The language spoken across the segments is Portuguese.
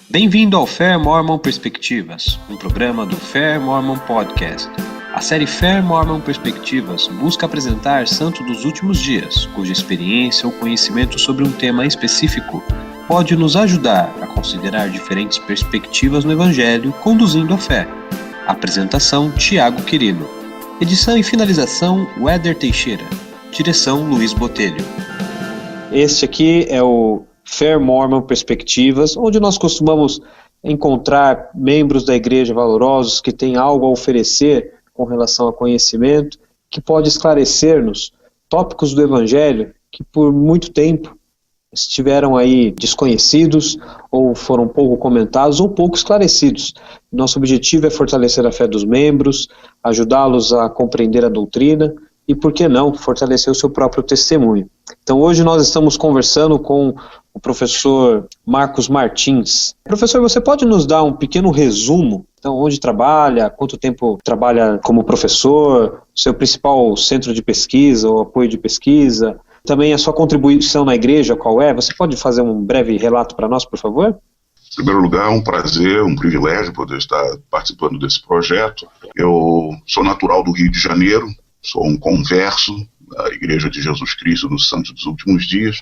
Bem-vindo ao Fair Mormon Perspectivas, um programa do Fair Mormon Podcast. A série Fair Mormon Perspectivas busca apresentar santos dos últimos dias, cuja experiência ou conhecimento sobre um tema específico pode nos ajudar a considerar diferentes perspectivas no Evangelho, conduzindo a fé. Apresentação: Tiago Quirino. Edição e finalização: Weder Teixeira. Direção: Luiz Botelho. Este aqui é o Fair Mormon Perspectivas, onde nós costumamos encontrar membros da igreja valorosos que têm algo a oferecer com relação a conhecimento, que pode esclarecer-nos tópicos do Evangelho que por muito tempo estiveram aí desconhecidos, ou foram pouco comentados, ou pouco esclarecidos. Nosso objetivo é fortalecer a fé dos membros, ajudá-los a compreender a doutrina e, por que não, fortalecer o seu próprio testemunho. Então hoje nós estamos conversando com o professor Marcos Martins. Professor, você pode nos dar um pequeno resumo? Então, onde trabalha, quanto tempo trabalha como professor, seu principal centro de pesquisa ou apoio de pesquisa, também a sua contribuição na igreja, qual é? Você pode fazer um breve relato para nós, por favor? Em primeiro lugar, um prazer, um privilégio poder estar participando desse projeto. Eu sou natural do Rio de Janeiro, sou um converso da Igreja de Jesus Cristo dos Santos dos Últimos Dias.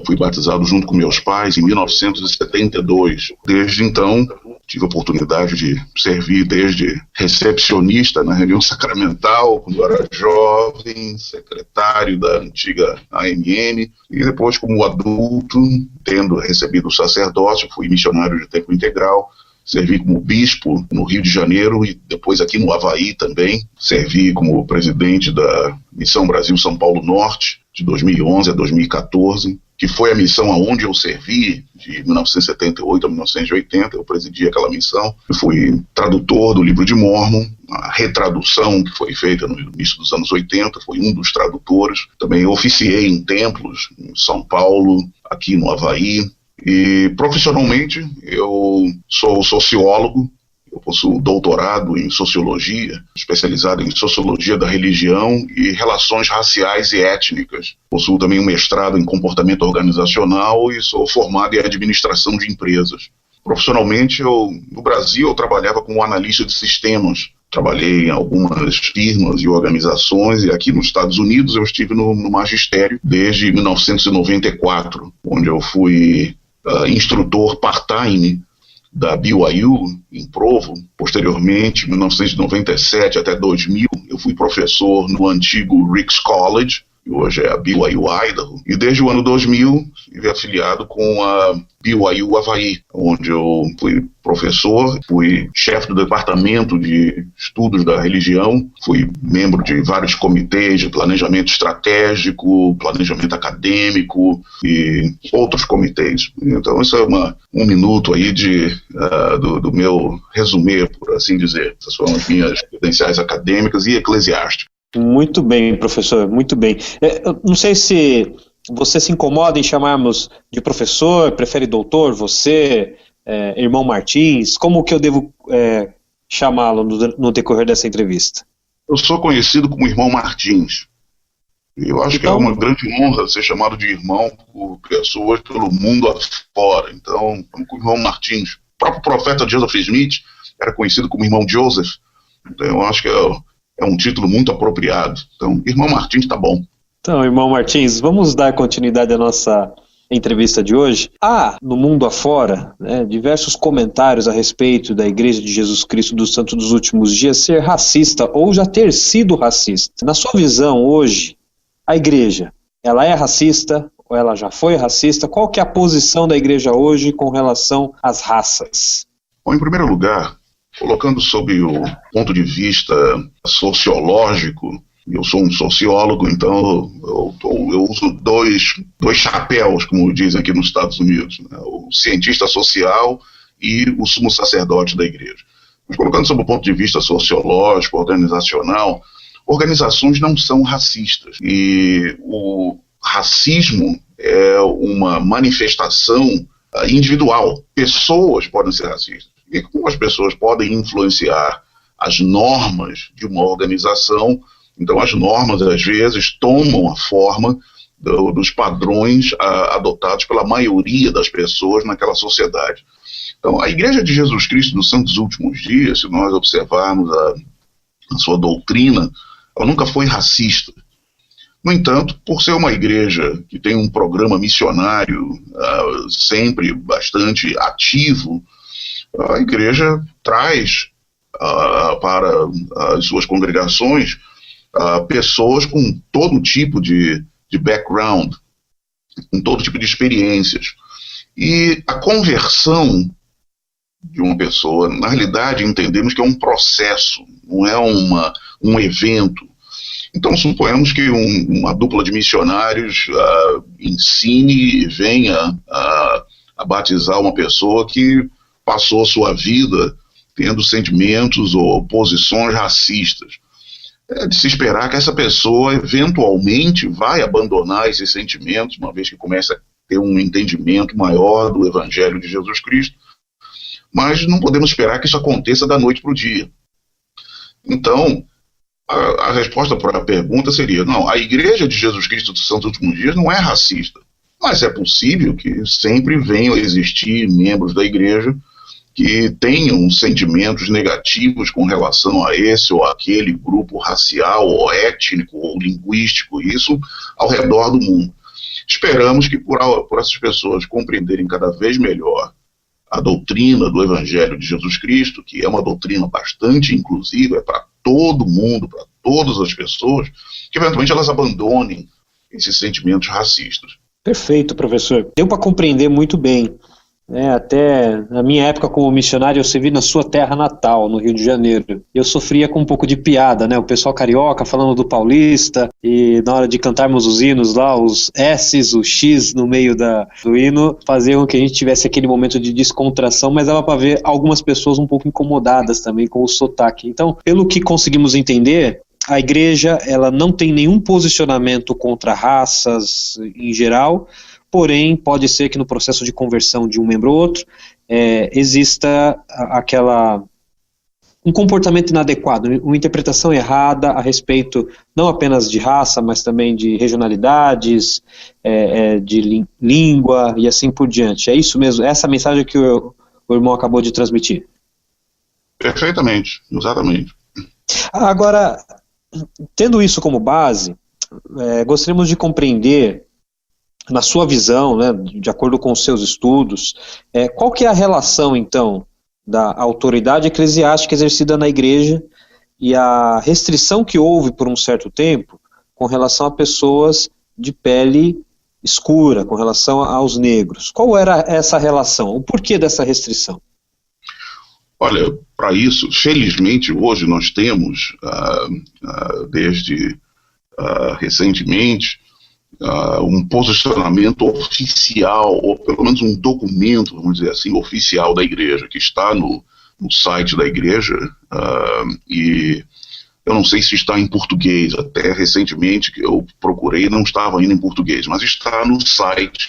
Fui batizado junto com meus pais em 1972. Desde então, tive a oportunidade de servir desde recepcionista na reunião sacramental, quando eu era jovem, secretário da antiga AMN, e depois, como adulto, tendo recebido o sacerdócio, fui missionário de tempo integral. Servi como bispo no Rio de Janeiro e depois aqui no Havaí também. Servi como presidente da Missão Brasil-São Paulo Norte, de 2011 a 2014, que foi a missão aonde eu servi, de 1978 a 1980, eu presidi aquela missão. Eu fui tradutor do Livro de Mórmon, a retradução que foi feita no início dos anos 80, fui um dos tradutores. Também oficiei em templos, em São Paulo, aqui no Havaí. E profissionalmente eu sou sociólogo, eu possuo doutorado em sociologia, especializado em sociologia da religião e relações raciais e étnicas. Possuo também um mestrado em comportamento organizacional e sou formado em administração de empresas. Profissionalmente, no Brasil, eu trabalhava como analista de sistemas. Trabalhei em algumas firmas e organizações, e aqui nos Estados Unidos eu estive no magistério desde 1994, onde eu fui instrutor part-time da BYU, em Provo. Posteriormente, em 1997 até 2000, eu fui professor no antigo Ricks College, que hoje é a BYU Idaho, e desde o ano 2000 estive afiliado com a BYU Havaí, onde eu fui professor, fui chefe do departamento de estudos da religião, fui membro de vários comitês de planejamento estratégico, planejamento acadêmico e outros comitês. Então isso é um minuto aí do meu resumê, por assim dizer. Essas foram as minhas credenciais acadêmicas e eclesiásticas. Muito bem, professor, muito bem. Não sei se você se incomoda em chamarmos de professor, prefere doutor, você, irmão Martins, como que eu devo chamá-lo no decorrer dessa entrevista? Eu sou conhecido como irmão Martins. Eu acho que é uma grande honra ser chamado de irmão por pessoas pelo mundo afora. Então, como irmão Martins. O próprio profeta Joseph Smith era conhecido como irmão Joseph. Então, eu acho que é um título muito apropriado. Então, irmão Martins tá bom. Então, irmão Martins, vamos dar continuidade à nossa entrevista de hoje. Há, no mundo afora, diversos comentários a respeito da Igreja de Jesus Cristo dos Santos dos Últimos Dias ser racista ou já ter sido racista. Na sua visão, hoje, a Igreja, ela é racista ou ela já foi racista? Qual que é a posição da Igreja hoje com relação às raças? Bom, em primeiro lugar, colocando sob o ponto de vista sociológico, eu sou um sociólogo, então eu uso dois chapéus, como dizem aqui nos Estados Unidos, né? O cientista social e o sumo sacerdote da igreja. Mas colocando sob o ponto de vista sociológico, organizacional, organizações não são racistas. E o racismo é uma manifestação individual. Pessoas podem ser racistas. E como as pessoas podem influenciar as normas de uma organização, então as normas às vezes tomam a forma dos padrões adotados pela maioria das pessoas naquela sociedade. Então, a Igreja de Jesus Cristo dos Santos Últimos Dias, se nós observarmos a sua doutrina, ela nunca foi racista. No entanto, por ser uma igreja que tem um programa missionário sempre bastante ativo, a igreja traz para as suas congregações pessoas com todo tipo de background, com todo tipo de experiências. E a conversão de uma pessoa, na realidade, entendemos que é um processo, não é um evento. Então, suponhamos que uma dupla de missionários ensine e venha a batizar uma pessoa que passou sua vida tendo sentimentos ou posições racistas. É de se esperar que essa pessoa eventualmente vai abandonar esses sentimentos, uma vez que começa a ter um entendimento maior do Evangelho de Jesus Cristo, mas não podemos esperar que isso aconteça da noite para o dia. Então, a resposta para a pergunta seria, não, a Igreja de Jesus Cristo dos Santos Últimos Dias não é racista, mas é possível que sempre venham a existir membros da Igreja que tenham sentimentos negativos com relação a esse ou aquele grupo racial, ou étnico, ou linguístico, isso ao redor do mundo. Esperamos que por essas pessoas compreenderem cada vez melhor a doutrina do Evangelho de Jesus Cristo, que é uma doutrina bastante inclusiva, é para todo mundo, para todas as pessoas, que eventualmente elas abandonem esses sentimentos racistas. Perfeito, professor. Deu para compreender muito bem. Até na minha época como missionário eu servi na sua terra natal, no Rio de Janeiro. Eu sofria com um pouco de piada, o pessoal carioca falando do paulista, e na hora de cantarmos os hinos lá, os S's, o X no meio do hino, faziam com que a gente tivesse aquele momento de descontração, mas dava para ver algumas pessoas um pouco incomodadas também com o sotaque. Então, pelo que conseguimos entender, a igreja ela não tem nenhum posicionamento contra raças em geral, porém, pode ser que no processo de conversão de um membro ou outro, exista um comportamento inadequado, uma interpretação errada a respeito não apenas de raça, mas também de regionalidades, de língua e assim por diante. É isso mesmo, essa mensagem que o irmão acabou de transmitir. Perfeitamente, exatamente. Agora, tendo isso como base, gostaríamos de compreender, na sua visão, de acordo com os seus estudos, qual que é a relação, então, da autoridade eclesiástica exercida na igreja e a restrição que houve por um certo tempo com relação a pessoas de pele escura, com relação aos negros? Qual era essa relação? O porquê dessa restrição? Olha, para isso, felizmente, hoje nós temos, desde recentemente, um posicionamento oficial, ou pelo menos um documento, vamos dizer assim, oficial da igreja, que está no site da igreja, e eu não sei se está em português, até recentemente que eu procurei, não estava ainda em português, mas está no site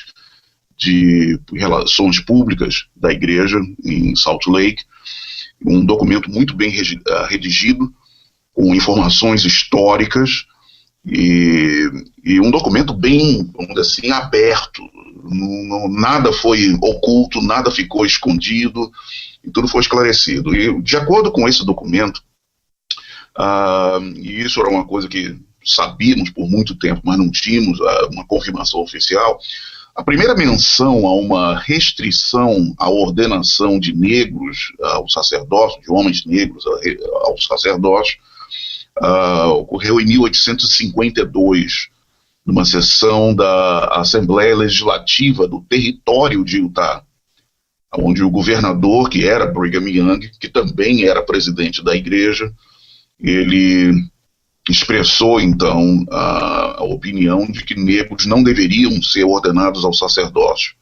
de Relações Públicas da igreja, em Salt Lake, um documento muito bem redigido, com informações históricas, e um documento bem, vamos dizer assim, aberto. Nada foi oculto, nada ficou escondido, e tudo foi esclarecido. E de acordo com esse documento, e isso era uma coisa que sabíamos por muito tempo, mas não tínhamos uma confirmação oficial, a primeira menção a uma restrição à ordenação de negros ao sacerdócio, de homens negros ao sacerdócio, ocorreu em 1852, numa sessão da Assembleia Legislativa do território de Utah, onde o governador, que era Brigham Young, que também era presidente da igreja, ele expressou então a opinião de que negros não deveriam ser ordenados ao sacerdócio.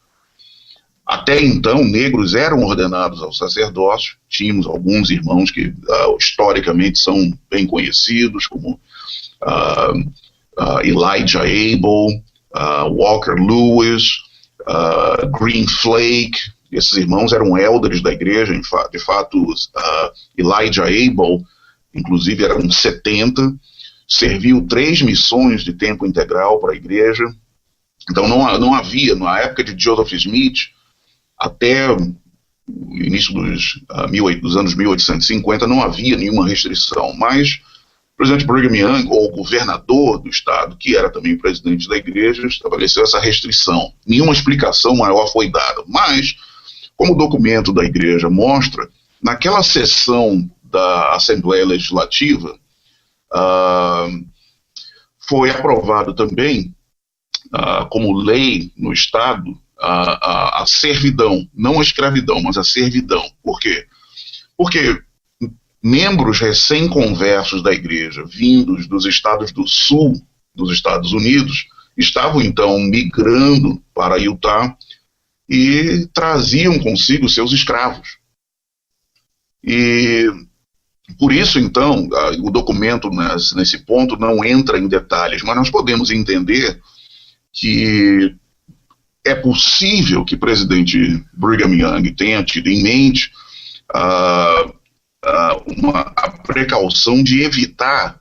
Até então, negros eram ordenados ao sacerdócio. Tínhamos alguns irmãos que historicamente são bem conhecidos, como Elijah Abel, Walker Lewis, Green Flake. Esses irmãos eram elders da igreja. De fato, Elijah Abel, inclusive, era um 70, serviu 3 missões de tempo integral para a igreja, Então não havia, na época de Joseph Smith, até o início dos anos 1850, não havia nenhuma restrição, mas o presidente Brigham Young, ou o governador do estado, que era também presidente da igreja, estabeleceu essa restrição. Nenhuma explicação maior foi dada, mas, como o documento da igreja mostra, naquela sessão da Assembleia Legislativa, foi aprovado também, como lei no estado, a servidão, não a escravidão, mas a servidão. Por quê? Porque membros recém-conversos da igreja, vindos dos estados do sul dos Estados Unidos, estavam então migrando para Utah e traziam consigo seus escravos. E por isso, então, o documento nesse ponto não entra em detalhes, mas nós podemos entender que é possível que o presidente Brigham Young tenha tido em mente a precaução de evitar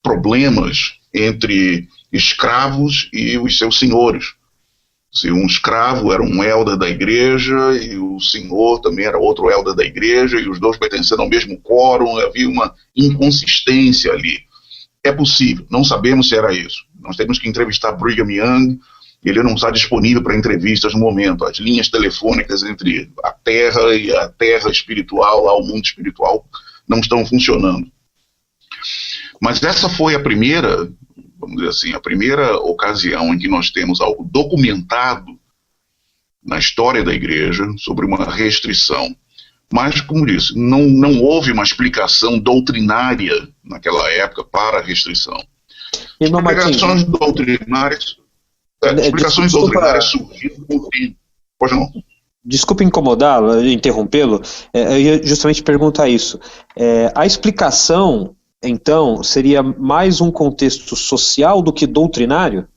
problemas entre escravos e os seus senhores. Se um escravo era um elder da igreja e o senhor também era outro elder da igreja e os dois pertencendo ao mesmo quórum, havia uma inconsistência ali. É possível, não sabemos se era isso. Nós temos que entrevistar Brigham Young, ele não está disponível para entrevistas no momento. As linhas telefônicas entre a terra e a terra espiritual, lá o mundo espiritual, não estão funcionando. Mas essa foi a primeira, vamos dizer assim, a primeira ocasião em que nós temos algo documentado na história da igreja sobre uma restrição. Mas, como disse, não houve uma explicação doutrinária naquela época para a restrição. Explicações doutrinárias... explicações doutrinárias surgiram com o fim. Pode não? Desculpe incomodá-lo, interrompê-lo, eu ia justamente perguntar isso. A explicação, então, seria mais um contexto social do que doutrinário?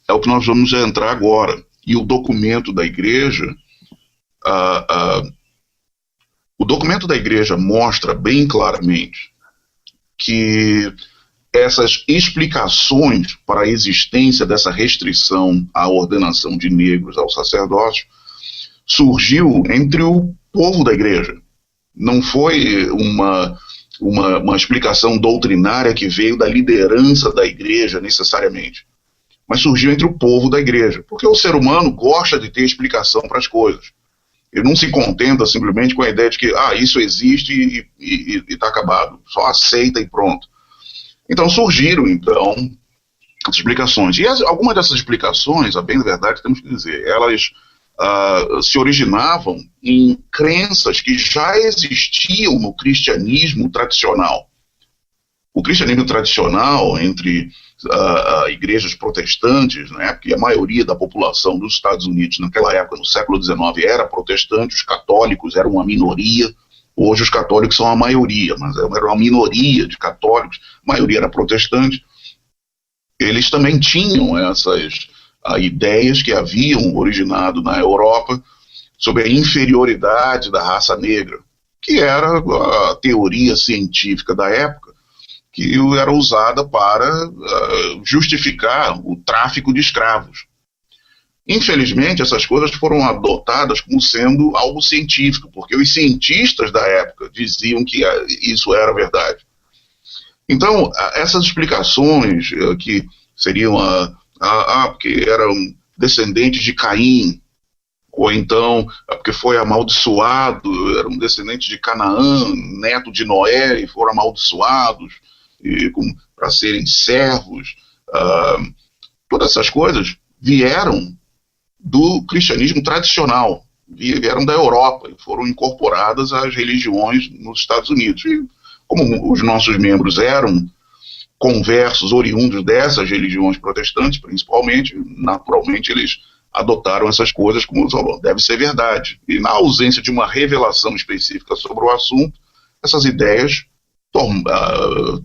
É o que nós vamos entrar agora. E o documento da igreja, o documento da igreja mostra bem claramente que essas explicações para a existência dessa restrição à ordenação de negros ao sacerdócio surgiu entre o povo da igreja. Não foi uma explicação doutrinária que veio da liderança da igreja necessariamente, mas surgiu entre o povo da igreja, porque o ser humano gosta de ter explicação para as coisas. Ele não se contenta simplesmente com a ideia de que isso existe e está acabado, só aceita e pronto. Então surgiram, então, as explicações. E algumas dessas explicações, a bem da verdade, temos que dizer, elas se originavam em crenças que já existiam no cristianismo tradicional. O cristianismo tradicional, entre igrejas protestantes, né, porque a maioria da população dos Estados Unidos naquela época, no século XIX, era protestante, os católicos eram uma minoria. Hoje os católicos são a maioria, mas era uma minoria de católicos, a maioria era protestante. Eles também tinham essas ideias que haviam originado na Europa sobre a inferioridade da raça negra, que era a teoria científica da época, que era usada para justificar o tráfico de escravos. Infelizmente, essas coisas foram adotadas como sendo algo científico, porque os cientistas da época diziam que isso era verdade. Então, essas explicações que seriam porque eram descendentes de Caim, ou então porque foi amaldiçoado, eram descendentes de Canaã, neto de Noé, e foram amaldiçoados para serem servos, todas essas coisas vieram do cristianismo tradicional, vieram da Europa e foram incorporadas às religiões nos Estados Unidos. E como os nossos membros eram conversos, oriundos dessas religiões protestantes, principalmente, naturalmente eles adotaram essas coisas como deve ser verdade. E na ausência de uma revelação específica sobre o assunto, essas ideias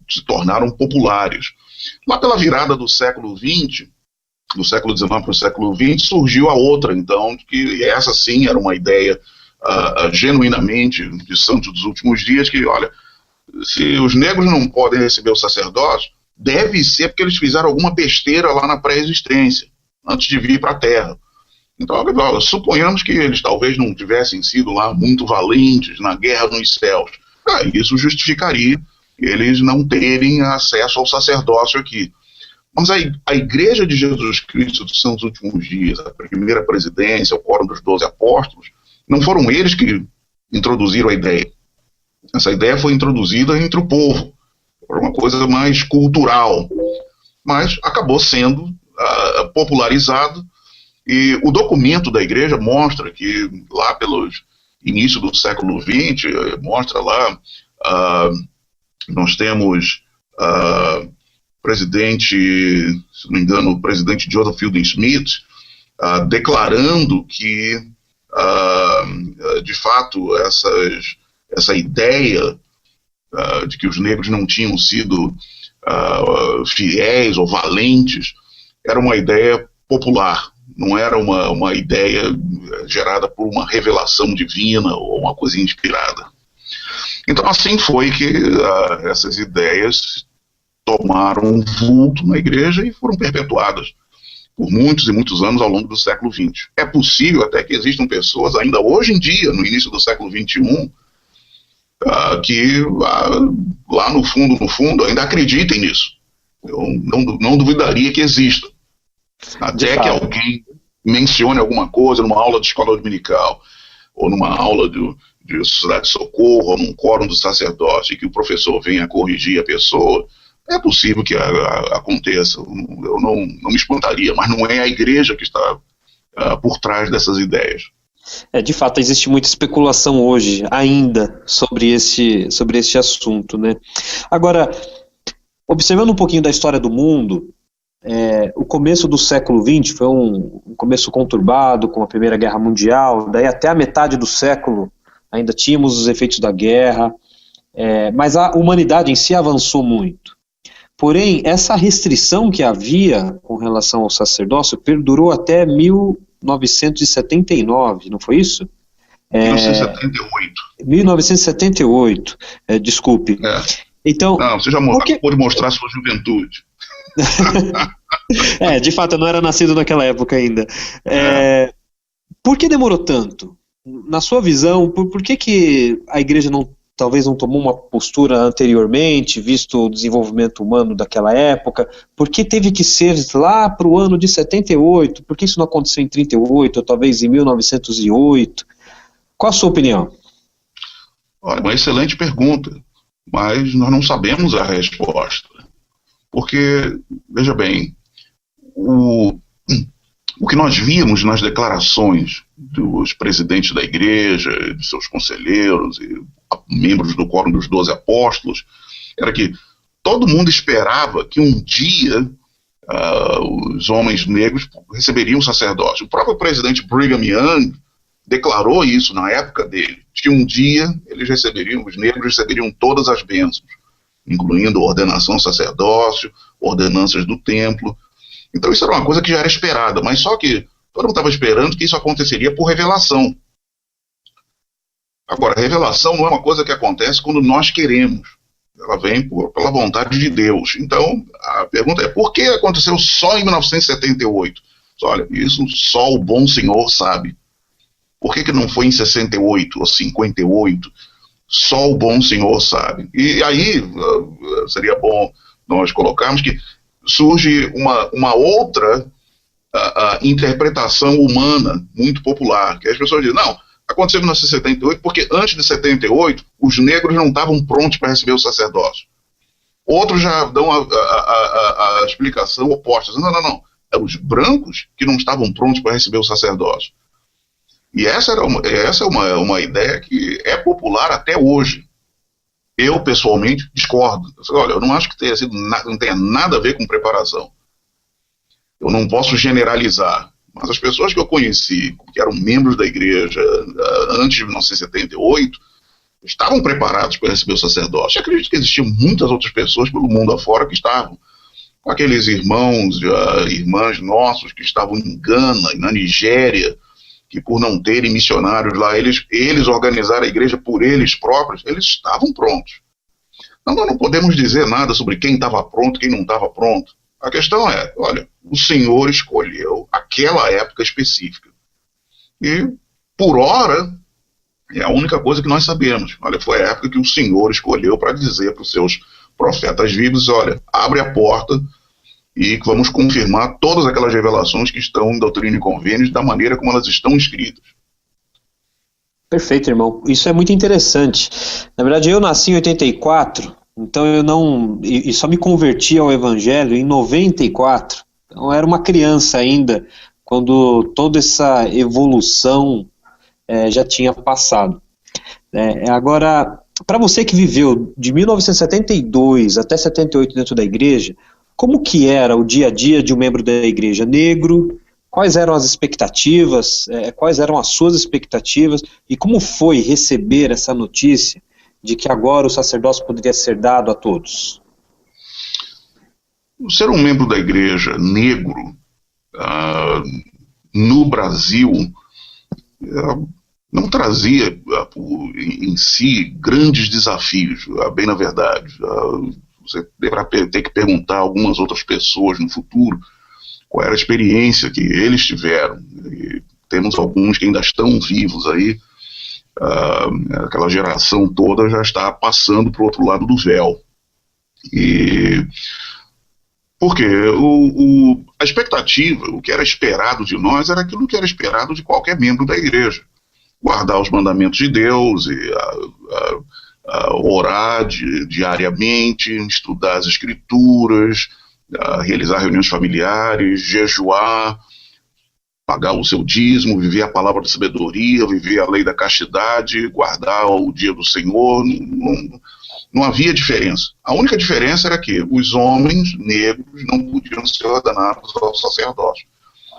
se tornaram populares. Lá pela virada do século XX, do século XIX para o século XX, surgiu a outra, então, que essa sim era uma ideia genuinamente de santos dos últimos dias, que, olha, se os negros não podem receber o sacerdócio, deve ser porque eles fizeram alguma besteira lá na pré-existência. antes de vir para a Terra. Então, suponhamos que eles talvez não tivessem sido lá muito valentes na guerra nos céus. Isso justificaria eles não terem acesso ao sacerdócio aqui. Mas a Igreja de Jesus Cristo dos Santos Últimos Dias, a primeira presidência, o Quórum dos 12 Apóstolos, não foram eles que introduziram a ideia. Essa ideia foi introduzida entre o povo, por uma coisa mais cultural, mas acabou sendo popularizado, e o documento da Igreja mostra que lá pelos início do século XX, mostra lá, nós temos presidente, se não me engano, o presidente Joseph Fielding Smith, declarando que, de fato, essa ideia de que os negros não tinham sido fiéis ou valentes era uma ideia popular, não era uma ideia gerada por uma revelação divina ou uma coisa inspirada. Então, assim foi que essas ideias tomaram um vulto na Igreja e foram perpetuadas por muitos e muitos anos ao longo do século XX. É possível até que existam pessoas ainda hoje em dia, no início do século XXI, que lá no fundo, ainda acreditem nisso. Eu não duvidaria que exista. Até que alguém mencione alguma coisa numa aula de escola dominical, ou numa aula de sociedade de socorro, ou num quórum do sacerdócio, e que o professor venha corrigir a pessoa. É possível que aconteça, eu não me espantaria, mas não é a Igreja que está por trás dessas ideias. De fato, existe muita especulação hoje, ainda, sobre esse assunto, né? Agora, observando um pouquinho da história do mundo, o começo do século XX foi um começo conturbado, com a Primeira Guerra Mundial, daí até a metade do século ainda tínhamos os efeitos da guerra, mas a humanidade em si avançou muito. Porém, essa restrição que havia com relação ao sacerdócio perdurou até 1979, não foi isso? 1978. 1978, desculpe. Então, não, você já pôde mostrar sua juventude. De fato, eu não era nascido naquela época ainda. Por que demorou tanto? Na sua visão, por que a Igreja talvez não tomou uma postura anteriormente, visto o desenvolvimento humano daquela época? Por que teve que ser lá para o ano de 78? Por que isso não aconteceu em 38, ou talvez em 1908? Qual a sua opinião? Olha, uma excelente pergunta, mas nós não sabemos a resposta. Porque, veja bem, o que nós víamos nas declarações dos presidentes da Igreja, de seus conselheiros e membros do Quórum dos 12 Apóstolos, era que todo mundo esperava que um dia os homens negros receberiam sacerdócio. O próprio presidente Brigham Young declarou isso na época dele, que um dia os negros receberiam todas as bênçãos, incluindo ordenação ao sacerdócio, ordenanças do templo. Então isso era uma coisa que já era esperada, mas só que todo mundo estava esperando que isso aconteceria por revelação. Agora, a revelação não é uma coisa que acontece quando nós queremos. Ela vem pela vontade de Deus. Então, a pergunta é, por que aconteceu só em 1978? Olha, isso só o bom Senhor sabe. Por que não foi em 68 ou 58? Só o bom Senhor sabe. E aí, seria bom nós colocarmos que surge uma outra interpretação humana muito popular, que as pessoas dizem, não, aconteceu em 1978 porque antes de 78 os negros não estavam prontos para receber o sacerdócio. Outros já dão a explicação oposta, não, eram os brancos que não estavam prontos para receber o sacerdócio. E essa é uma ideia que é popular até hoje. Eu, pessoalmente, discordo. Olha, eu não acho que não tenha nada a ver com preparação. Eu não posso generalizar, mas as pessoas que eu conheci, que eram membros da Igreja antes de 1978, estavam preparados para receber o sacerdócio. Eu acredito que existiam muitas outras pessoas pelo mundo afora que estavam. Aqueles irmãos e irmãs nossos que estavam em Gana e na Nigéria, que por não terem missionários lá, eles organizaram a igreja por eles próprios, eles estavam prontos. Nós não podemos dizer nada sobre quem estava pronto, quem não estava pronto. A questão é, olha, o Senhor escolheu aquela época específica. E, por hora, é a única coisa que nós sabemos. Olha, foi a época que o Senhor escolheu para dizer para os seus profetas vivos, olha, abre a porta e vamos confirmar todas aquelas revelações que estão em Doutrina e Convênios da maneira como elas estão escritas. Perfeito, irmão. Isso é muito interessante. Na verdade, eu nasci em 84, então eu não... E só me converti ao Evangelho em 94. Então eu era uma criança ainda, quando toda essa evolução já tinha passado. Agora, para você que viveu de 1972 até 78 dentro da igreja, como que era o dia a dia de um membro da igreja negro? Quais eram as expectativas? Quais eram as suas expectativas? E como foi receber essa notícia de que agora o sacerdócio poderia ser dado a todos? Ser um membro da igreja negro no Brasil não trazia em si grandes desafios, bem na verdade. Você deverá ter que perguntar a algumas outras pessoas no futuro qual era a experiência que eles tiveram. E temos alguns que ainda estão vivos aí, aquela geração toda já está passando para o outro lado do véu. E porque a expectativa, o que era esperado de nós, era aquilo que era esperado de qualquer membro da igreja. Guardar os mandamentos de Deus, e orar diariamente, estudar as escrituras, realizar reuniões familiares, jejuar, pagar o seu dízimo, viver a palavra da sabedoria, viver a lei da castidade, guardar o dia do Senhor. Não havia diferença. A única diferença era que os homens negros não podiam ser ordenados ao sacerdócio.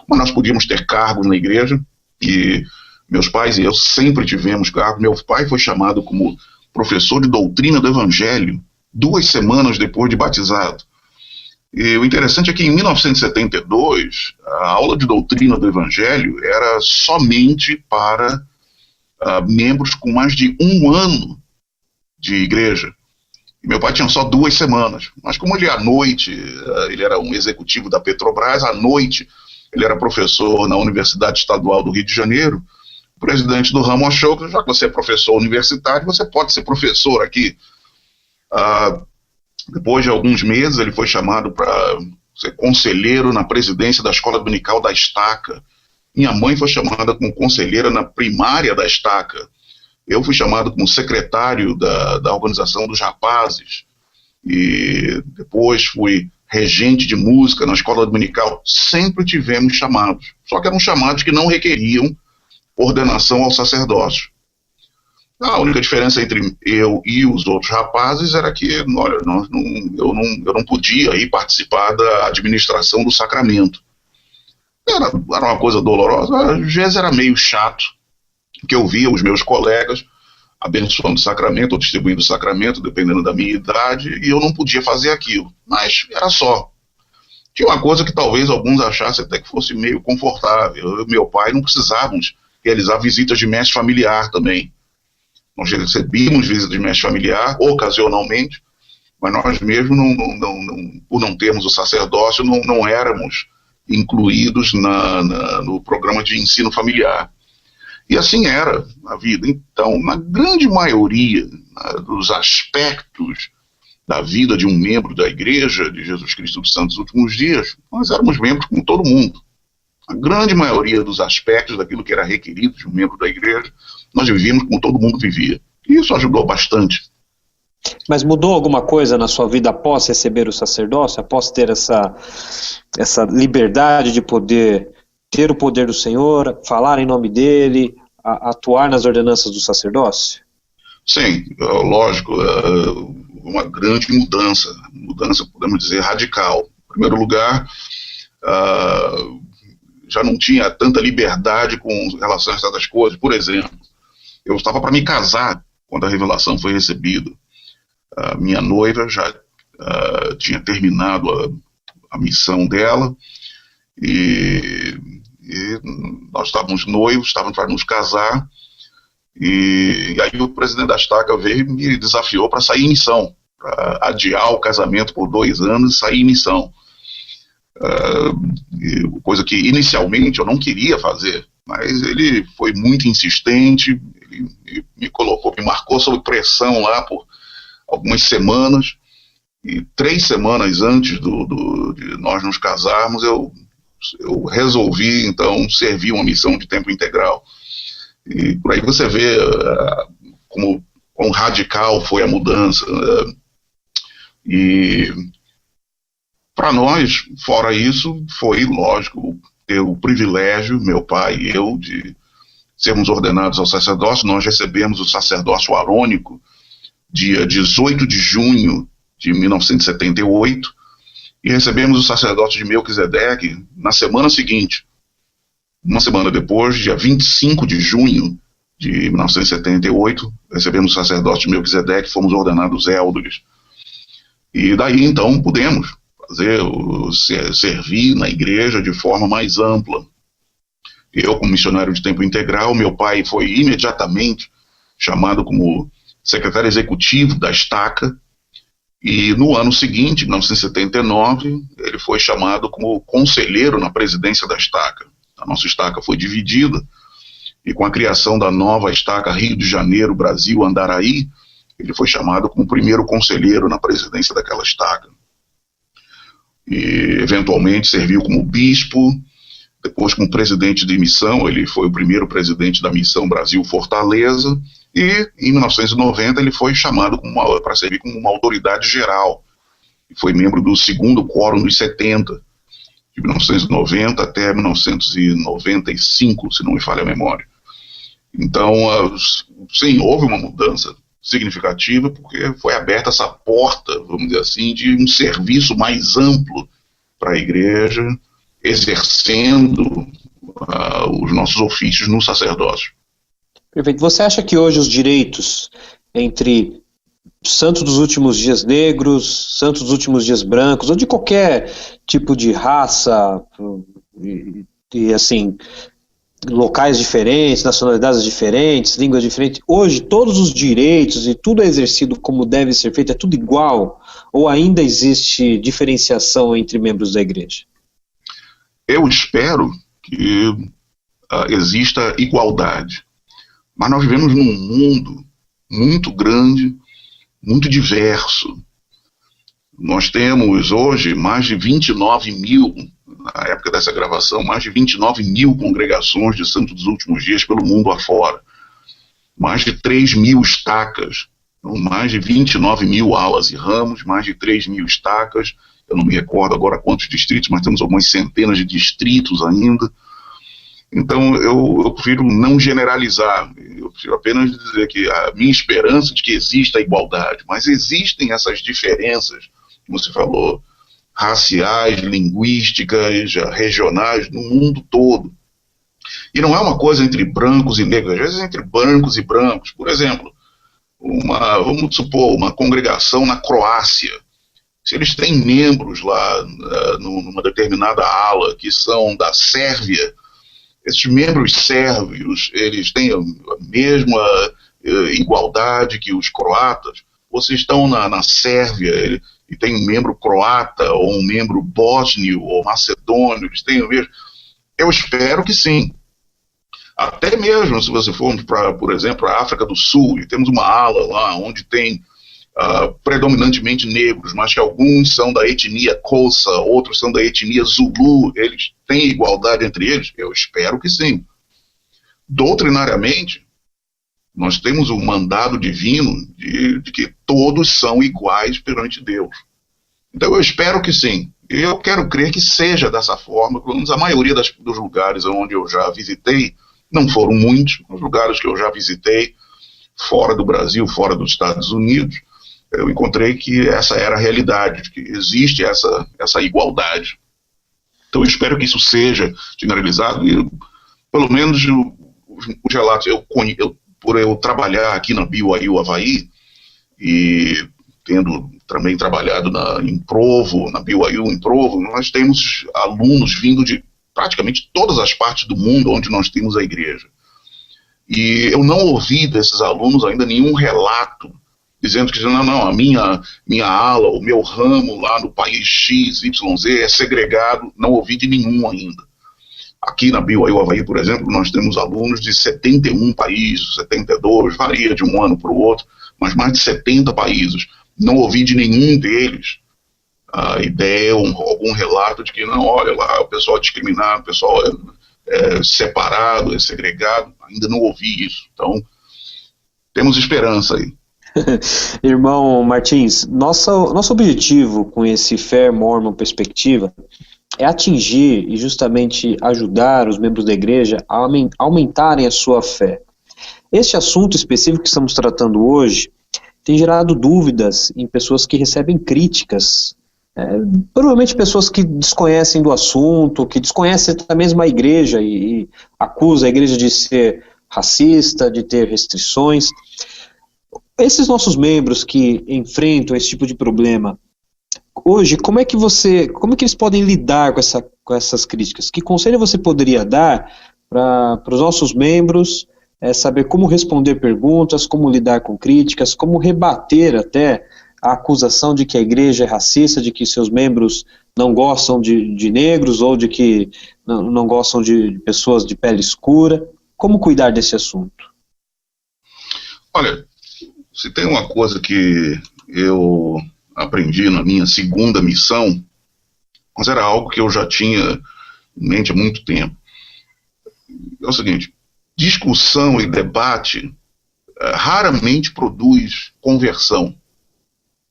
Mas nós podíamos ter cargos na igreja, e meus pais e eu sempre tivemos cargos. Meu pai foi chamado como professor de doutrina do Evangelho 2 semanas depois de batizado. E o interessante é que em 1972, a aula de doutrina do Evangelho era somente para membros com mais de 1 ano de igreja. E meu pai tinha só 2 semanas. Mas como ele à noite, ele era um executivo da Petrobras, à noite ele era professor na Universidade Estadual do Rio de Janeiro, o presidente do ramo achou que, já que você é professor universitário, você pode ser professor aqui. Depois de alguns meses, ele foi chamado para ser conselheiro na presidência da Escola Dominical da Estaca. Minha mãe foi chamada como conselheira na primária da Estaca. Eu fui chamado como secretário da organização dos rapazes. E depois fui regente de música na Escola Dominical. Sempre tivemos chamados. Só que eram chamados que não requeriam ordenação ao sacerdócio. A única diferença entre eu e os outros rapazes era que, olha, eu não podia ir participar da administração do sacramento. Era uma coisa dolorosa. Às vezes era meio chato, que eu via os meus colegas abençoando o sacramento ou distribuindo o sacramento, dependendo da minha idade, e eu não podia fazer aquilo. Mas era só. Tinha uma coisa que talvez alguns achassem até que fosse meio confortável. Eu e meu pai não precisávamos realizar visitas de mestre familiar também. Nós recebíamos visitas de mestre familiar, ocasionalmente, mas nós mesmos, por não termos o sacerdócio, não éramos incluídos no programa de ensino familiar. E assim era a vida. Então, na grande maioria dos aspectos da vida de um membro da Igreja de Jesus Cristo dos Santos Últimos Dias, nós éramos membros como todo mundo. A grande maioria dos aspectos daquilo que era requerido de um membro da igreja, nós vivíamos como todo mundo vivia. E isso ajudou bastante. Mas mudou alguma coisa na sua vida após receber o sacerdócio, após ter essa liberdade de poder ter o poder do Senhor, falar em nome dele, atuar nas ordenanças do sacerdócio? Sim, lógico, uma grande mudança, podemos dizer, radical. Em primeiro lugar, já não tinha tanta liberdade com relação a certas coisas. Por exemplo, eu estava para me casar quando a revelação foi recebida. Minha noiva já tinha terminado a missão dela e nós estávamos noivos, estávamos para nos casar, e aí o presidente da Estaca veio e me desafiou para sair em missão, para adiar o casamento por 2 anos e sair em missão. coisa que inicialmente eu não queria fazer, mas ele foi muito insistente, ele me marcou sob pressão lá por algumas semanas, e 3 semanas antes de nós nos casarmos, eu resolvi, então, servir uma missão de tempo integral. E por aí você vê como quão radical foi a mudança. E para nós, fora isso, foi lógico ter o privilégio, meu pai e eu, de sermos ordenados ao sacerdócio. Nós recebemos o sacerdócio arônico dia 18 de junho de 1978 e recebemos o sacerdócio de Melquisedeque na semana seguinte. Uma semana depois, dia 25 de junho de 1978, recebemos o sacerdócio de Melquisedeque e fomos ordenados élderes. E daí, então, pudemos servir na igreja de forma mais ampla. Eu, como missionário de tempo integral, meu pai foi imediatamente chamado como secretário executivo da Estaca, e no ano seguinte, 1979, ele foi chamado como conselheiro na presidência da Estaca. A nossa Estaca foi dividida, e com a criação da nova Estaca Rio de Janeiro, Brasil, Andaraí, ele foi chamado como primeiro conselheiro na presidência daquela Estaca. E, eventualmente, serviu como bispo, depois como presidente de missão. Ele foi o primeiro presidente da missão Brasil-Fortaleza, e em 1990 ele foi chamado para servir como uma autoridade geral, e foi membro do segundo Quórum dos 70, de 1990 até 1995, se não me falha a memória. Então, sim, houve uma mudança significativa, porque foi aberta essa porta, vamos dizer assim, de um serviço mais amplo para a igreja, exercendo os nossos ofícios no sacerdócio. Perfeito. Você acha que hoje os direitos entre santos dos últimos dias negros, santos dos últimos dias brancos, ou de qualquer tipo de raça, e assim, locais diferentes, nacionalidades diferentes, línguas diferentes, hoje todos os direitos e tudo é exercido como deve ser feito, é tudo igual? Ou ainda existe diferenciação entre membros da igreja? Eu espero que exista igualdade, mas nós vivemos num mundo muito grande, muito diverso. Nós temos hoje mais de 29 mil, na época dessa gravação, mais de 29 mil congregações de santos dos últimos dias pelo mundo afora. Mais de 3 mil estacas, mais de 29 mil alas e ramos, mais de 3 mil estacas. Eu não me recordo agora quantos distritos, mas temos algumas centenas de distritos ainda. Então eu prefiro não generalizar, eu prefiro apenas dizer que a minha esperança de que exista a igualdade, mas existem essas diferenças, como você falou, raciais, linguísticas, regionais, no mundo todo. E não é uma coisa entre brancos e negros, às vezes é entre brancos e brancos. Por exemplo, vamos supor, uma congregação na Croácia, se eles têm membros lá numa determinada ala que são da Sérvia, esses membros sérvios, eles têm a mesma igualdade que os croatas? Ou se estão na Sérvia e tem um membro croata, ou um membro bósnio, ou macedônio, eles têm o mesmo? Eu espero que sim. Até mesmo se você for, por exemplo, a África do Sul, e temos uma ala lá onde tem predominantemente negros, mas que alguns são da etnia Xhosa, outros são da etnia Zulu, eles têm igualdade entre eles? Eu espero que sim. Doutrinariamente, nós temos o mandado divino de que todos são iguais perante Deus. Então eu espero que sim. E eu quero crer que seja dessa forma, pelo menos a maioria dos lugares onde eu já visitei, não foram muitos, os lugares que eu já visitei, fora do Brasil, fora dos Estados Unidos, eu encontrei que essa era a realidade, que existe essa igualdade. Então eu espero que isso seja generalizado, e pelo menos os relatos, por eu trabalhar aqui na BYU Havaí, e tendo também trabalhado em Provo, na BYU em Provo, nós temos alunos vindo de praticamente todas as partes do mundo onde nós temos a igreja. E eu não ouvi desses alunos ainda nenhum relato dizendo que não, a minha ala, o meu ramo lá no país X, Y, Z é segregado. Não ouvi de nenhum ainda. Aqui na BYU Havaí, por exemplo, nós temos alunos de 71 países, 72, varia de um ano para o outro, mas mais de 70 países. Não ouvi de nenhum deles a ideia, algum relato de que, não, olha lá, o pessoal é discriminado, o pessoal é separado, é segregado. Ainda não ouvi isso. Então, temos esperança aí. Irmão Martins, nosso objetivo com esse Fair Mormon Perspectiva é atingir e justamente ajudar os membros da igreja a aumentarem a sua fé. Este assunto específico que estamos tratando hoje tem gerado dúvidas em pessoas que recebem críticas, provavelmente pessoas que desconhecem do assunto, que desconhecem até mesmo a igreja e acusam a igreja de ser racista, de ter restrições. Esses nossos membros que enfrentam esse tipo de problema, hoje, como é que eles podem lidar com essas críticas? Que conselho você poderia dar para os nossos membros saber como responder perguntas, como lidar com críticas, como rebater até a acusação de que a igreja é racista, de que seus membros não gostam de negros ou de que não gostam de pessoas de pele escura? Como cuidar desse assunto? Olha, se tem uma coisa que eu aprendi na minha segunda missão, mas era algo que eu já tinha em mente há muito tempo. É o seguinte: discussão e debate raramente produz conversão.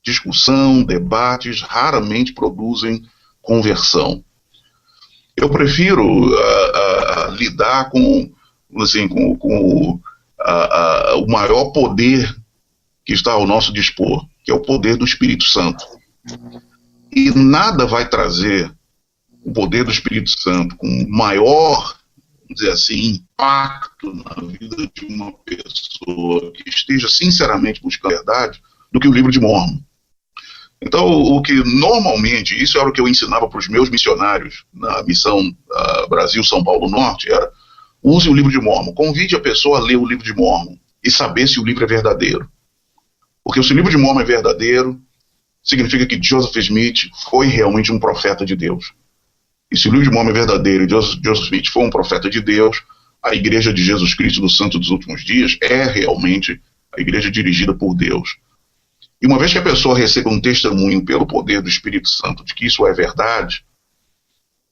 Discussão, debates raramente produzem conversão. Eu prefiro lidar com o maior poder que está ao nosso dispor, que é o poder do Espírito Santo. E nada vai trazer o poder do Espírito Santo com maior, vamos dizer assim, impacto na vida de uma pessoa que esteja sinceramente buscando a verdade do que o livro de Mórmon. Então, o que normalmente, isso era o que eu ensinava para os meus missionários na missão Brasil-São Paulo Norte, era: use o livro de Mórmon, convide a pessoa a ler o livro de Mórmon e saber se o livro é verdadeiro. Porque se o livro de Mórmon é verdadeiro, significa que Joseph Smith foi realmente um profeta de Deus. E se o livro de Mórmon é verdadeiro e Joseph Smith foi um profeta de Deus, a Igreja de Jesus Cristo do Santo dos Últimos Dias é realmente a igreja dirigida por Deus. E uma vez que a pessoa receba um testemunho pelo poder do Espírito Santo de que isso é verdade,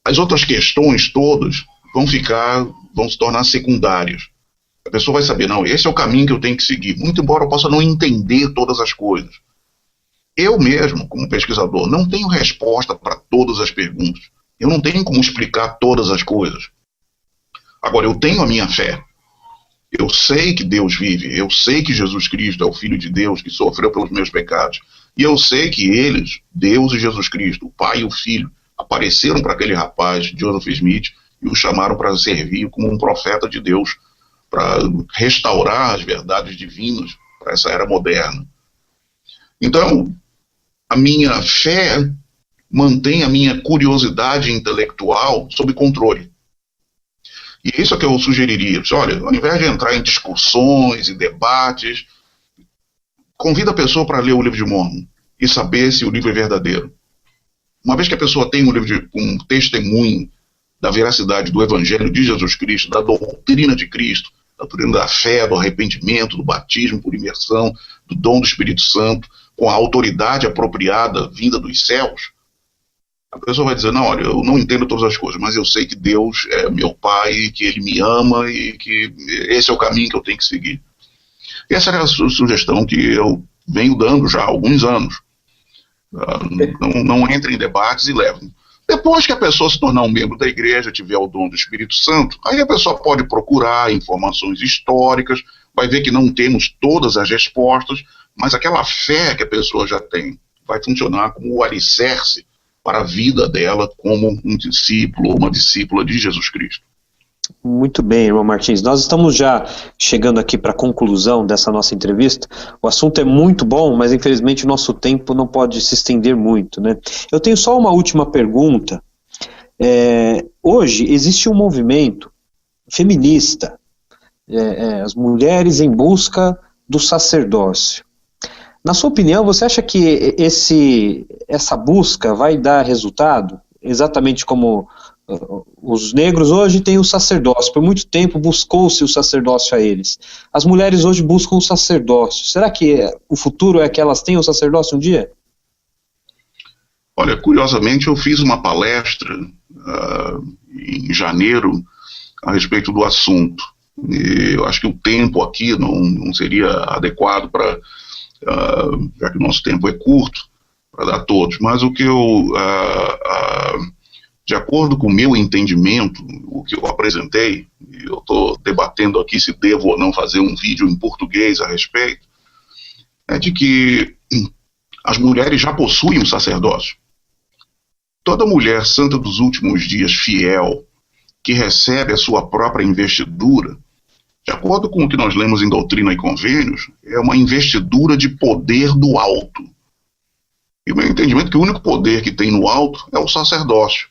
as outras questões todas vão se tornar secundárias. A pessoa vai saber, não, esse é o caminho que eu tenho que seguir, muito embora eu possa não entender todas as coisas. Eu mesmo, como pesquisador, não tenho resposta para todas as perguntas. Eu não tenho como explicar todas as coisas. Agora, eu tenho a minha fé. Eu sei que Deus vive, eu sei que Jesus Cristo é o Filho de Deus que sofreu pelos meus pecados. E eu sei que eles, Deus e Jesus Cristo, o Pai e o Filho, apareceram para aquele rapaz, Joseph Smith, e o chamaram para servir como um profeta de Deus, para restaurar as verdades divinas para essa era moderna. Então, a minha fé mantém a minha curiosidade intelectual sob controle. E isso é que eu sugeriria. Olha, ao invés de entrar em discussões e debates, convida a pessoa para ler o livro de Mórmon e saber se o livro é verdadeiro. Uma vez que a pessoa tem um testemunho da veracidade do Evangelho de Jesus Cristo, da doutrina de Cristo, da doutrina da fé, do arrependimento, do batismo por imersão, do dom do Espírito Santo, com a autoridade apropriada vinda dos céus, a pessoa vai dizer, não, olha, eu não entendo todas as coisas, mas eu sei que Deus é meu Pai, que Ele me ama e que esse é o caminho que eu tenho que seguir. E essa é a sugestão que eu venho dando já há alguns anos. Não entre em debates e leve. Depois que a pessoa se tornar um membro da igreja, tiver o dom do Espírito Santo, aí a pessoa pode procurar informações históricas, vai ver que não temos todas as respostas, mas aquela fé que a pessoa já tem vai funcionar como o alicerce para a vida dela como um discípulo ou uma discípula de Jesus Cristo. Muito bem, irmão Martins. Nós estamos já chegando aqui para a conclusão dessa nossa entrevista. O assunto é muito bom, mas infelizmente o nosso tempo não pode se estender muito, né? Eu tenho só uma última pergunta. Hoje existe um movimento feminista, as mulheres em busca do sacerdócio. Na sua opinião, você acha que essa busca vai dar resultado? Exatamente como os negros hoje têm o sacerdócio, por muito tempo buscou-se o sacerdócio a eles. As mulheres hoje buscam o sacerdócio. Será que o futuro é que elas tenham o sacerdócio um dia? Olha, curiosamente eu fiz uma palestra em janeiro a respeito do assunto. E eu acho que o tempo aqui não seria adequado para, já que o nosso tempo é curto, para dar a todos. Mas o que de acordo com o meu entendimento, o que eu apresentei, e eu estou debatendo aqui se devo ou não fazer um vídeo em português a respeito, é de que as mulheres já possuem um sacerdócio. Toda mulher santa dos últimos dias, fiel, que recebe a sua própria investidura, de acordo com o que nós lemos em Doutrina e Convênios, é uma investidura de poder do alto. E o meu entendimento é que o único poder que tem no alto é o sacerdócio.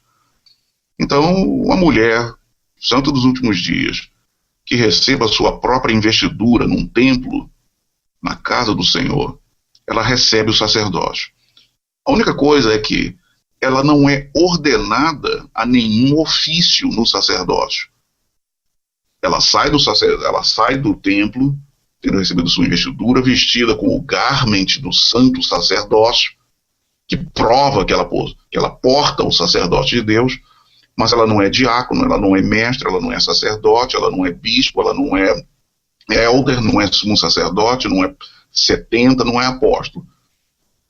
Então, uma mulher santa dos últimos dias, que receba a sua própria investidura num templo, na casa do Senhor, ela recebe o sacerdócio. A única coisa é que ela não é ordenada a nenhum ofício no sacerdócio. Ela sai do templo, tendo recebido sua investidura, vestida com o garment do santo sacerdócio, que prova que ela porta o sacerdócio de Deus, mas ela não é diácono, ela não é mestre, ela não é sacerdote, ela não é bispo, ela não é elder, não é sumo sacerdote, não é 70, não é apóstolo.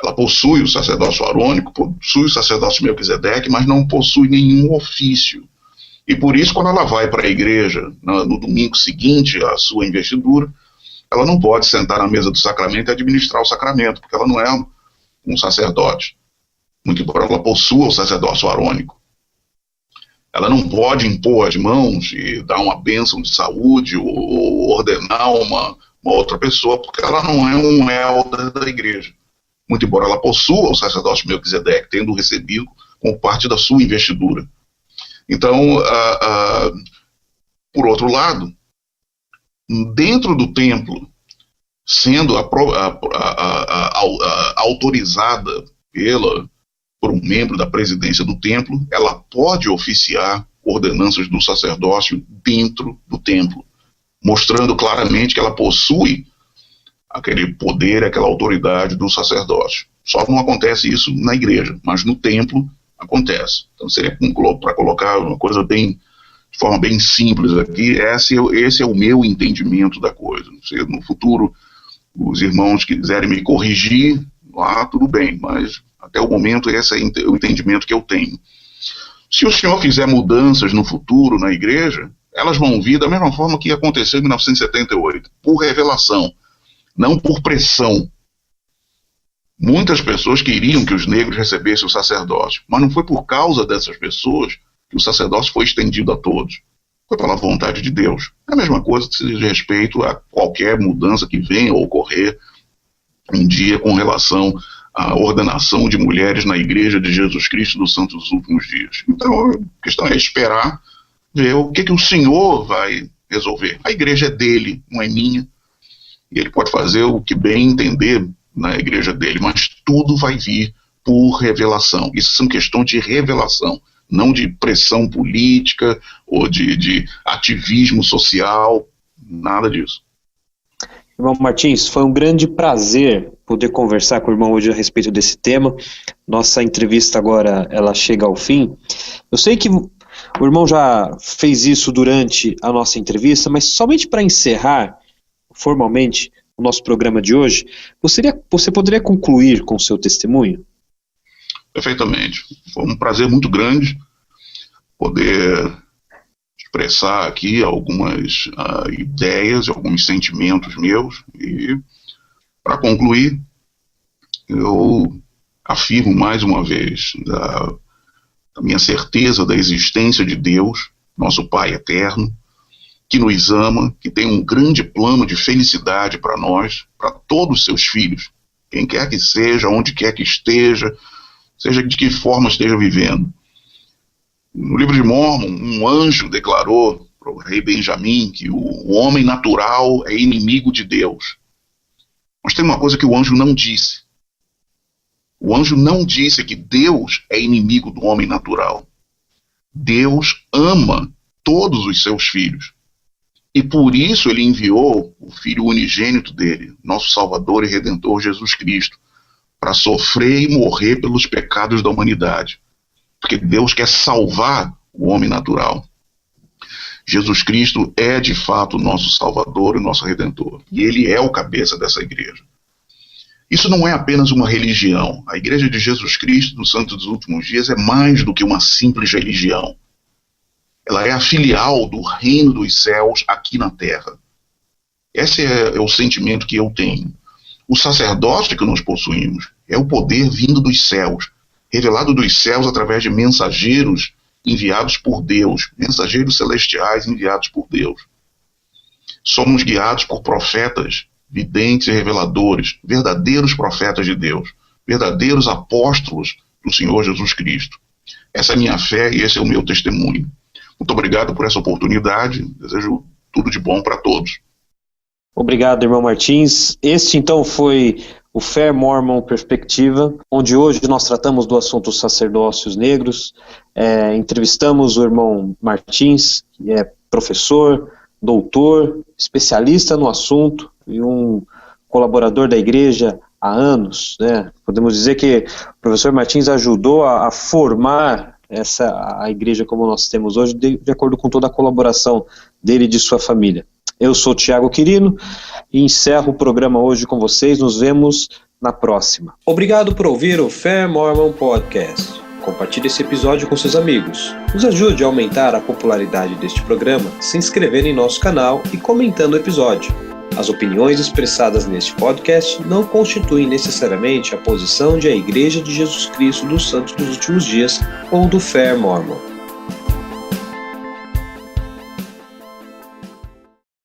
Ela possui o sacerdócio arônico, possui o sacerdócio Melquisedeque, mas não possui nenhum ofício. E por isso, quando ela vai para a igreja, no domingo seguinte à sua investidura, ela não pode sentar na mesa do sacramento e administrar o sacramento, porque ela não é um sacerdote, muito embora ela possua o sacerdócio arônico. Ela não pode impor as mãos e dar uma bênção de saúde ou ordenar uma outra pessoa, porque ela não é um elder da igreja. Muito embora ela possua o sacerdócio Melquisedeque, tendo recebido como parte da sua investidura. Então, por outro lado, dentro do templo, sendo autorizada por um membro da presidência do templo, ela pode oficiar ordenanças do sacerdócio dentro do templo, mostrando claramente que ela possui aquele poder, aquela autoridade do sacerdócio. Só não acontece isso na igreja, mas no templo acontece. Então seria para colocar uma coisa de forma bem simples aqui, esse é o meu entendimento da coisa. Se no futuro os irmãos quiserem me corrigir, tudo bem, mas até o momento esse é o entendimento que eu tenho. Se o senhor fizer mudanças no futuro na igreja, elas vão vir da mesma forma que aconteceu em 1978, por revelação, não por pressão. Muitas pessoas queriam que os negros recebessem o sacerdócio, mas não foi por causa dessas pessoas que o sacerdócio foi estendido a todos. Foi pela vontade de Deus. É a mesma coisa que se diz respeito a qualquer mudança que venha a ocorrer um dia com relação à ordenação de mulheres na Igreja de Jesus Cristo dos Santos dos Últimos Dias. Então, a questão é esperar, ver o que o Senhor vai resolver. A igreja é dele, não é minha, e ele pode fazer o que bem entender na igreja dele, mas tudo vai vir por revelação. Isso são questões de revelação, não de pressão política ou de ativismo social, nada disso. Irmão Martins, foi um grande prazer poder conversar com o irmão hoje a respeito desse tema. Nossa entrevista agora, ela chega ao fim. Eu sei que o irmão já fez isso durante a nossa entrevista, mas somente para encerrar formalmente o nosso programa de hoje, você poderia concluir com o seu testemunho? Perfeitamente. Foi um prazer muito grande poder expressar aqui algumas ideias, alguns sentimentos meus, e para concluir, eu afirmo mais uma vez a minha certeza da existência de Deus, nosso Pai eterno, que nos ama, que tem um grande plano de felicidade para nós, para todos os seus filhos, quem quer que seja, onde quer que esteja, seja de que forma esteja vivendo. No livro de Mórmon, um anjo declarou para o rei Benjamim que o homem natural é inimigo de Deus. Mas tem uma coisa que o anjo não disse. O anjo não disse que Deus é inimigo do homem natural. Deus ama todos os seus filhos. E por isso ele enviou o Filho unigênito dele, nosso Salvador e Redentor Jesus Cristo, para sofrer e morrer pelos pecados da humanidade. Porque Deus quer salvar o homem natural. Jesus Cristo é de fato o nosso Salvador e nosso Redentor. E ele é o cabeça dessa igreja. Isso não é apenas uma religião. A Igreja de Jesus Cristo dos Santos dos Últimos Dias é mais do que uma simples religião. Ela é a filial do reino dos céus aqui na terra. Esse é o sentimento que eu tenho. O sacerdócio que nós possuímos é o poder vindo dos céus, revelado dos céus através de mensageiros enviados por Deus, mensageiros celestiais enviados por Deus. Somos guiados por profetas, videntes e reveladores, verdadeiros profetas de Deus, verdadeiros apóstolos do Senhor Jesus Cristo. Essa é a minha fé e esse é o meu testemunho. Muito obrigado por essa oportunidade, desejo tudo de bom para todos. Obrigado, irmão Martins. Este então foi o Fair Mormon Perspectiva, onde hoje nós tratamos do assunto sacerdócios negros. Entrevistamos o irmão Martins, que é professor, doutor, especialista no assunto e um colaborador da igreja há anos, né? Podemos dizer que o professor Martins ajudou a formar a igreja como nós temos hoje, de acordo com toda a colaboração dele e de sua família. Eu sou Tiago Quirino e encerro o programa hoje com vocês. Nos vemos na próxima. Obrigado por ouvir o Fair Mormon Podcast. Compartilhe esse episódio com seus amigos. Nos ajude a aumentar a popularidade deste programa se inscrevendo em nosso canal e comentando o episódio. As opiniões expressadas neste podcast não constituem necessariamente a posição de a Igreja de Jesus Cristo dos Santos dos Últimos Dias ou do Fair Mormon.